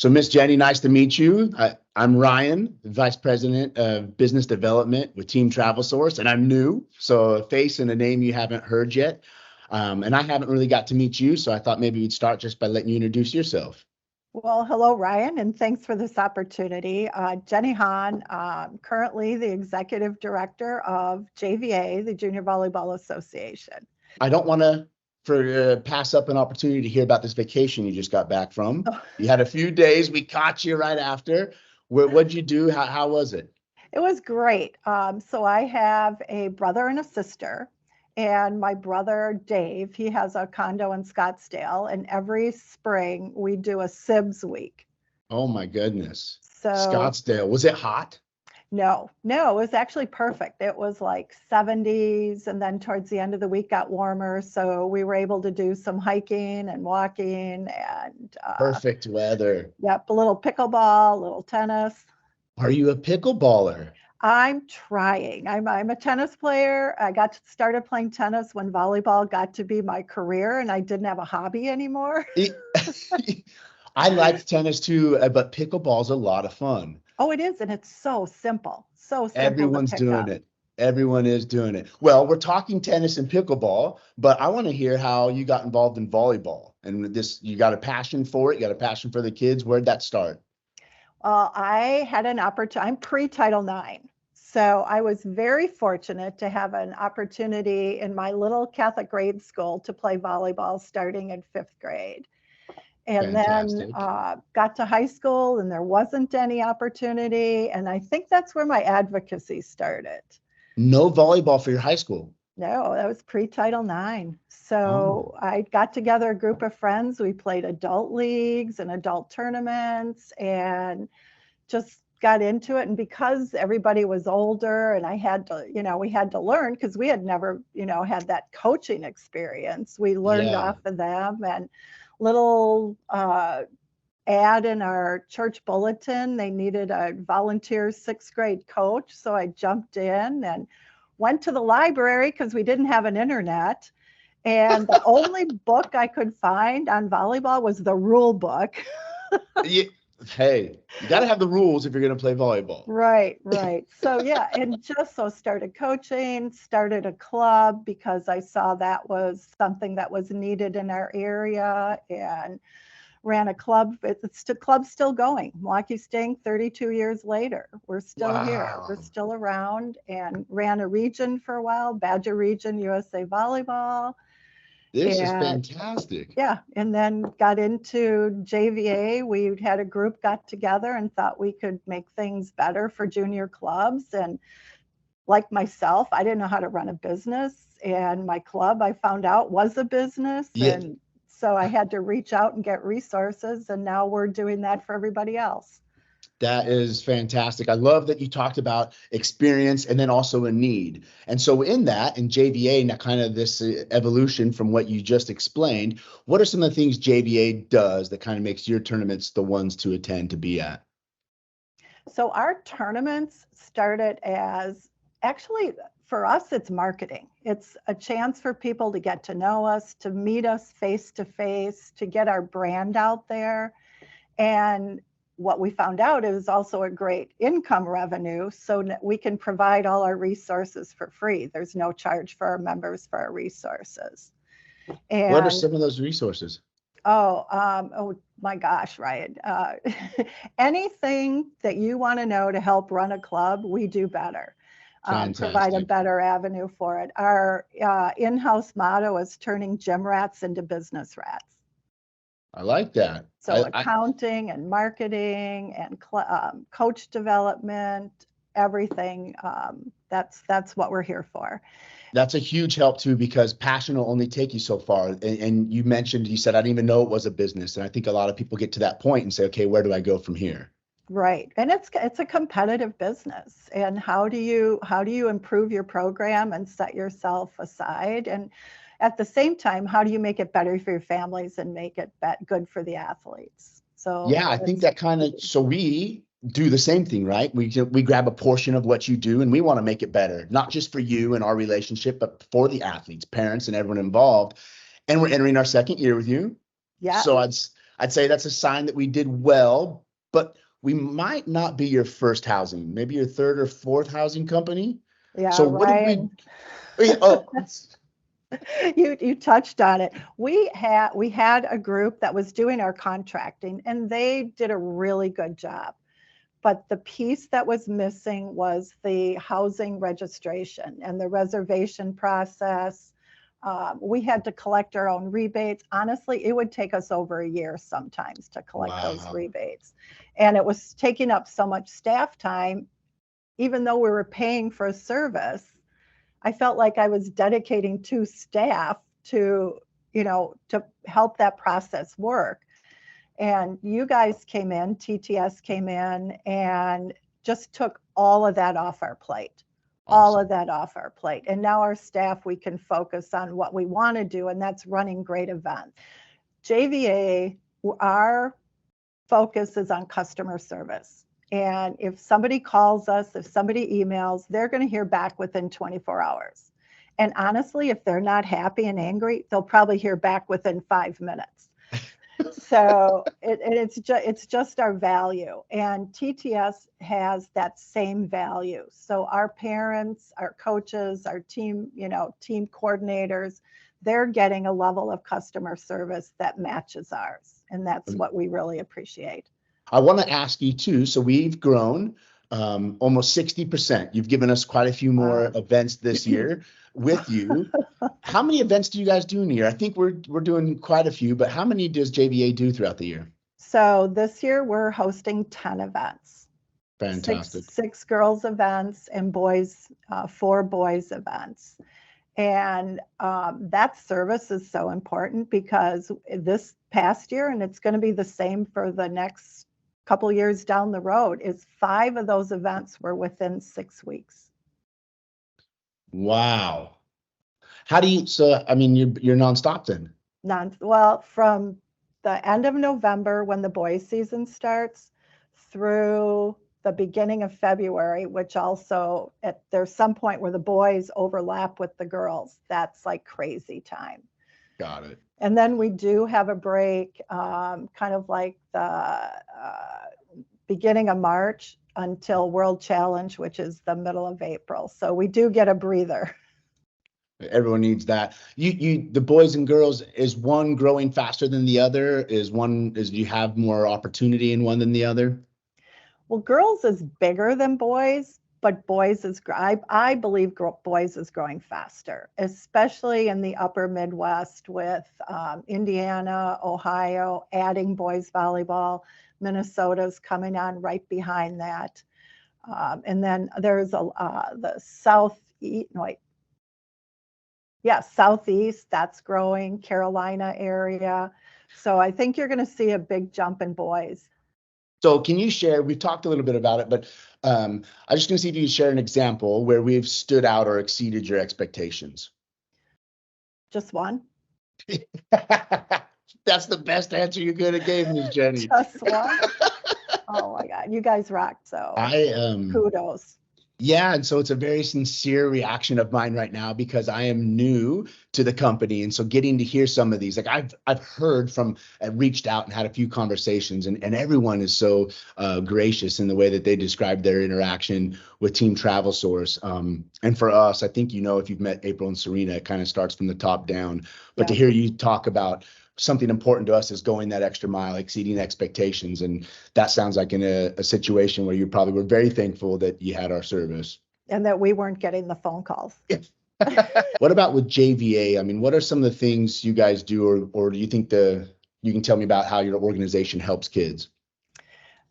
So Miss Jenny, nice to meet you. I'm Ryan, Vice President of Business Development with Team Travel Source, and I'm new, so a face and a name you haven't heard yet. And I haven't really got to meet you, so I thought maybe we'd start just by letting you introduce yourself. Well, hello, Ryan, and thanks for this opportunity. Jenny Hahn, currently the Executive Director of JVA, the Junior Volleyball Association. I don't want to pass up an opportunity to hear about this vacation you just got back from. You had a few days. We caught you right after. What'd you do? How was it? It was great. So I have a brother and a sister. And my brother, Dave, he has a condo in Scottsdale. And every spring we do a Sibs week. Oh, my goodness. So Scottsdale. Was it hot? No, it was actually perfect. It was like 70s. And then towards the end of the week got warmer. So we were able to do some hiking and walking and perfect weather. Yep. A little pickleball, a little tennis. Are you a pickleballer? I'm trying. I'm a tennis player. I started playing tennis when volleyball got to be my career and I didn't have a hobby anymore. I liked tennis too, but pickleball's a lot of fun. Oh, it is. And it's so simple. So simple. Everyone's doing it. Everyone is doing it. Well, we're talking tennis and pickleball, but I want to hear how you got involved in volleyball. And you got a passion for it. You got a passion for the kids. Where'd that start? I had an opportunity. I'm pre-Title IX. So I was very fortunate to have an opportunity in my little Catholic grade school to play volleyball starting in 5th grade. And Fantastic. Then got to high school and there wasn't any opportunity. And I think that's where my advocacy started. No volleyball for your high school? No, that was pre-Title IX. So I got together a group of friends. We played adult leagues and adult tournaments and just got into it. And because everybody was older and I had to, we had to learn because we had never, had that coaching experience. We learned off of them and little ad in our church bulletin. They needed a volunteer 6th grade coach. So I jumped in and went to the library because we didn't have an internet. And the only book I could find on volleyball was the rule book. Hey, you got to have the rules if you're going to play volleyball. Right. So and just started coaching, started a club because I saw that was something that was needed in our area and ran a club. The club's still going. Milwaukee Sting, 32 years later. We're still here. We're still around and ran a region for a while, Badger Region, USA Volleyball. This is fantastic. Yeah. And then got into JVA. We had a group got together and thought we could make things better for junior clubs. And like myself, I didn't know how to run a business. And my club, I found out, was a business. Yeah. And so I had to reach out and get resources. And now we're doing that for everybody else. That is fantastic. I love that you talked about experience and then also a need. And so in JVA, now kind of this evolution from what you just explained, what are some of the things JVA does that kind of makes your tournaments the ones to attend, to be at? So our tournaments started as, actually for us, it's marketing. It's a chance for people to get to know us, to meet us face to face, to get our brand out there. And what we found out is also a great income revenue so that we can provide all our resources for free. There's no charge for our members for our resources. And what are some of those resources? Oh my gosh, Ryan. Anything that you want to know to help run a club, we do better. Provide a better avenue for it. Our in-house motto is turning gym rats into business rats. I like that. So accounting and marketing and coach development, everything. That's what we're here for. That's a huge help too, because passion will only take you so far. And you said, I didn't even know it was a business. And I think a lot of people get to that point and say, okay, where do I go from here? Right. And it's a competitive business. And how do you improve your program and set yourself aside? And at the same time, how do you make it better for your families and make it good for the athletes? So yeah, I think that so we do the same thing, right? We grab a portion of what you do and we want to make it better, not just for you and our relationship, but for the athletes, parents, and everyone involved. And we're entering our 2nd year with you. Yeah. So I'd say that's a sign that we did well, but we might not be your first housing, maybe your third or fourth housing company. Yeah, So what did we? Ryan, Oh, you touched on it. We had a group that was doing our contracting, and they did a really good job. But the piece that was missing was the housing registration and the reservation process. We had to collect our own rebates. Honestly, it would take us over a year sometimes to collect those wow. rebates. And it was taking up so much staff time, even though we were paying for a service. I felt like I was dedicating two staff to help that process work. And you guys came in, TTS came in and just took all of that off our plate. All of that off our plate. And now our staff, we can focus on what we want to do, and that's running great events. JVA, our focus is on customer service. And if somebody calls us, if somebody emails, they're going to hear back within 24 hours. And honestly, if they're not happy and angry, they'll probably hear back within 5 minutes. So it's just our value, and TTS has that same value. So our parents, our coaches, our team, team coordinators, they're getting a level of customer service that matches ours, and that's what we really appreciate. I want to ask you too. So we've grown almost 60%. You've given us quite a few more events this year with you. How many events do you guys do in a year? I think we're doing quite a few, but how many does JVA do throughout the year? So this year we're hosting 10 events. Fantastic. Six girls events and boys, 4 boys events. And that service is so important because this past year, and it's going to be the same for the next couple years down the road, is 5 of those events were within 6 weeks. Wow. How do you, so, I mean, you're nonstop then? Well, from the end of November when the boys season starts through the beginning of February, which also there's some point where the boys overlap with the girls. That's like crazy time. Got it. And then we do have a break, kind of like the beginning of March until World Challenge, which is the middle of April. So we do get a breather. Everyone needs that. The boys and girls, is one growing faster than the other? Do you have more opportunity in one than the other? Well, girls is bigger than boys, but boys is, I believe boys is growing faster, especially in the upper Midwest with Indiana, Ohio, adding boys volleyball. Minnesota's coming on right behind that. And then there's the Southeast, that's growing, Carolina area. So I think you're going to see a big jump in boys. So can you share, we've talked a little bit about it, but I'm just going to see if you can share an example where we've stood out or exceeded your expectations. Just one? That's the best answer you could have gave me, Jenny. Just one? Oh my God, you guys rocked. So kudos. Yeah, and so it's a very sincere reaction of mine right now because I am new to the company, and so getting to hear some of these, like I've heard from, reached out and had a few conversations, and everyone is so gracious in the way that they describe their interaction with Team Travel Source. And for us, I think if you've met April and Serena, it kind of starts from the top down. But to hear you talk about something important to us is going that extra mile, exceeding expectations. And that sounds like in a situation where you probably were very thankful that you had our service. And that we weren't getting the phone calls. What about with JVA? I mean, what are some of the things you guys do, or do you think you can tell me about how your organization helps kids?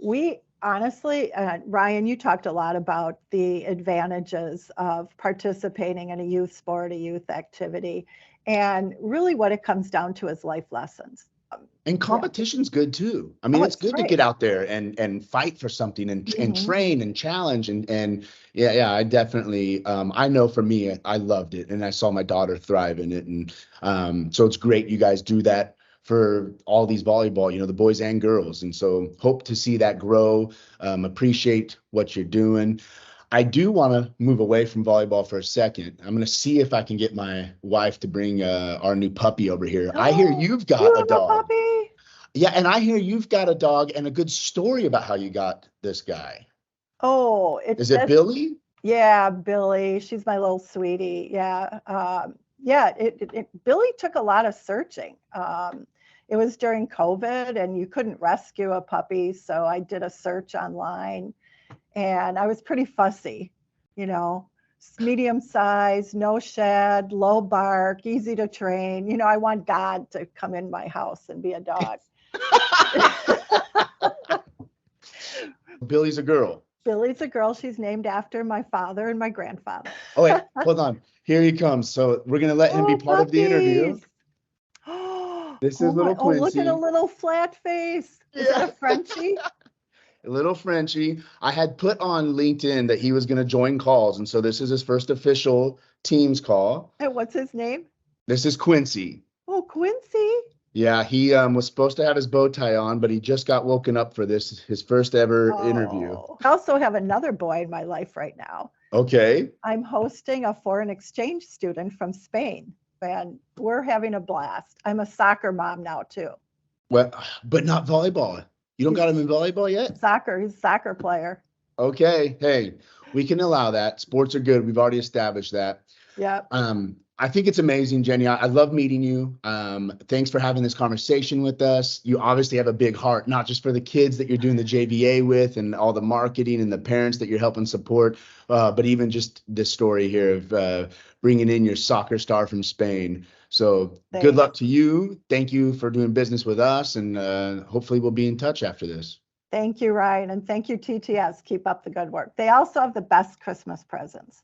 We honestly, Ryan, you talked a lot about the advantages of participating in a youth sport, a youth activity. And really what it comes down to is life lessons. And competition's good too. I mean, it's good to get out there and fight for something and train and challenge and I definitely, I know for me, I loved it and I saw my daughter thrive in it. And so it's great you guys do that for all these volleyball, the boys and girls. And so hope to see that grow, appreciate what you're doing. I do want to move away from volleyball for a second. I'm going to see if I can get my wife to bring our new puppy over here. I hear you've got a dog. Puppy? Yeah, and I hear you've got a dog and a good story about how you got this guy. Oh, Is it Billy? yeah, Billy. She's my little sweetie. Yeah. Yeah, Billy took a lot of searching. It was during COVID and you couldn't rescue a puppy. So I did a search online and I was pretty fussy, you know, medium size, no shed, low bark, easy to train. You know, I want God to come in my house and be a dog. Billy's a girl. Billy's a girl. She's named after my father and my grandfather. Oh, wait, hold on. Here he comes. So we're going to let him be part of the interview. This is little Quincy. Oh, look at a little flat face. Is that a Frenchie? A little Frenchie. I had put on LinkedIn that he was going to join calls. And so this is his first official Teams call. And what's his name? This is Quincy. Oh, Quincy. Yeah, he was supposed to have his bow tie on, but he just got woken up for this, his first ever interview. I also have another boy in my life right now. Okay. I'm hosting a foreign exchange student from Spain, and we're having a blast. I'm a soccer mom now, too. Well, but not volleyball. You don't got him in volleyball yet? Soccer. He's a soccer player. Okay. Hey, we can allow that. Sports are good. We've already established that. Yeah. I think it's amazing, Jenny. I love meeting you. Thanks for having this conversation with us. You obviously have a big heart, not just for the kids that you're doing the JVA with and all the marketing and the parents that you're helping support, but even just this story here of bringing in your soccer star from Spain. So Thanks. Good luck to you. Thank you for doing business with us, and hopefully we'll be in touch after this. Thank you, Ryan, and thank you, TTS. Keep up the good work. They also have the best Christmas presents.